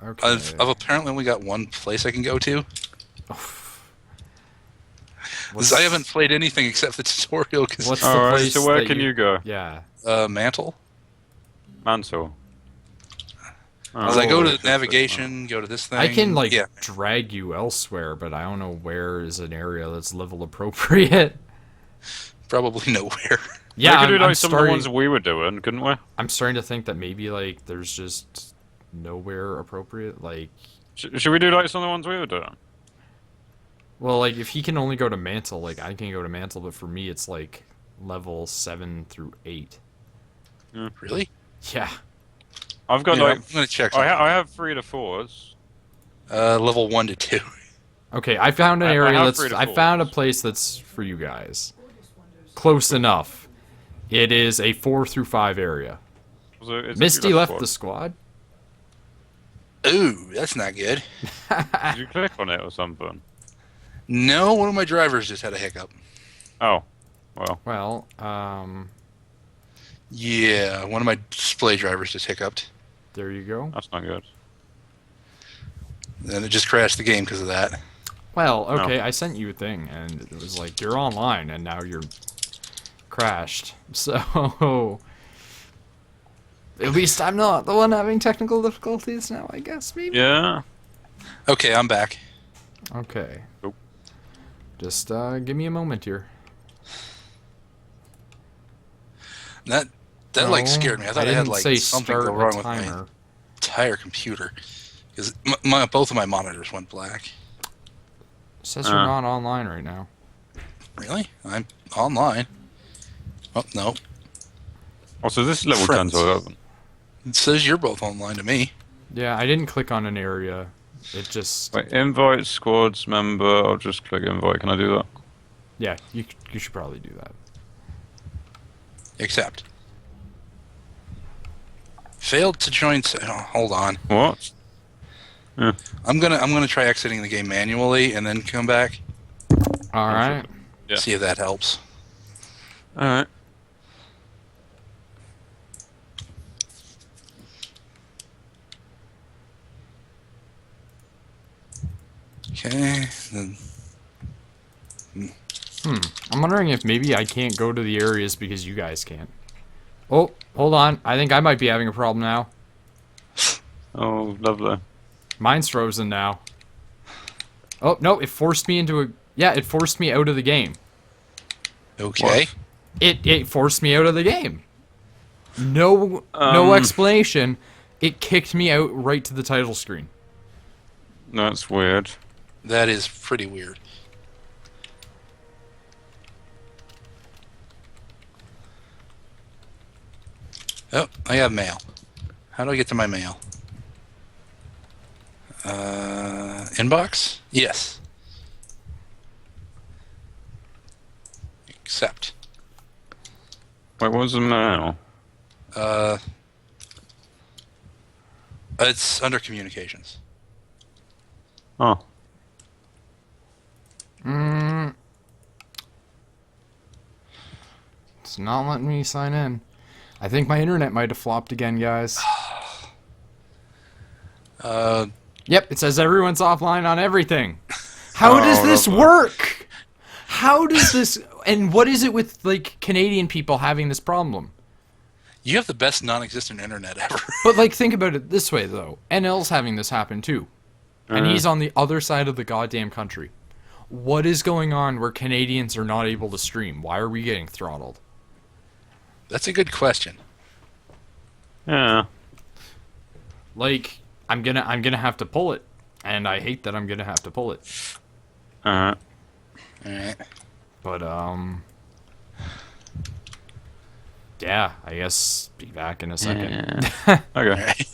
Okay. I've apparently only got one place I can go to. I haven't played anything except the tutorial. What's the Alright, place so where that can you go? Yeah. Mantle. Mantle. As I go Oh, to shit, navigation, go to this thing. I can, like, yeah. drag you elsewhere, but I don't know where is an area that's level appropriate. Probably nowhere. Yeah, we could do like I'm some of the ones we were doing, couldn't we? I'm starting to think that maybe, like, there's just nowhere appropriate. Like, Should we do like some of the ones we were doing? well, like, if he can only go to Mantle, like, I can go to Mantle, but for me, it's, like, level 7 through 8. Really? Yeah. I've got Yeah, like... I'm gonna check. I have 3 to 4s. Level 1 to 2. Okay, I found an I area have that's... 3 to I found a 4s. place that's for you guys. Close enough. It is a 4 through 5 area. Mysti left the squad. Ooh, that's not good. Did you click on it or something? No, one of my drivers just had a hiccup. Oh, well. Well, Yeah, one of my display drivers just hiccuped. there you go. That's not good. And it just crashed the game because of that. Well, okay, I sent you a thing, and it was like, you're online, and now you're crashed. So, at least I'm not the one having technical difficulties now, I guess, maybe? Yeah. Okay, I'm back. Okay. Nope. Just, give me a moment here. That like scared me. I thought I had didn't like say something start go a wrong with my timer. entire computer. Because both of my monitors went black. It says you're not online right now. Really? I'm online. Oh, no. Oh, so this is level Friends. 10 to 11. It says you're both online to me. Yeah, I didn't click on an area. It just... Wait, invite squads member. I'll just click invite. Can I do that? Yeah, you should probably do that. Accept. Failed to join. Oh, hold on. What? Yeah. I'm gonna try exiting the game manually and then come back. All right. Yeah. See if that helps. Alright. Okay. Then I'm wondering if maybe I can't go to the areas because you guys can't. Oh, hold on. I think I might be having a problem now. Oh, lovely. Mine's frozen now. Oh, no, it forced me into a... Yeah, it forced me out of the game. okay. What? It forced me out of the game. No explanation. It kicked me out right to the title screen. That's weird. That is pretty weird. Oh, I have mail. How do I get to my mail? Inbox? Yes. Accept. Wait, what was the mail? It's under communications. Oh. It's not letting me sign in. I think my internet might have flopped again, guys. Yep, it says everyone's offline on everything. How does this work? How does this... And what is it with, like, Canadian people having this problem? You have the best non-existent internet ever. But, like, think about it this way, though. NL's having this happen, too. And he's on the other side of the goddamn country. What is going on where Canadians are not able to stream? Why are we getting throttled? That's a good question. Yeah. Like, I'm gonna have to pull it. And I hate that I'm gonna have to pull it. Alright. Alright. But, yeah, I guess be back in a second. Okay. Alright.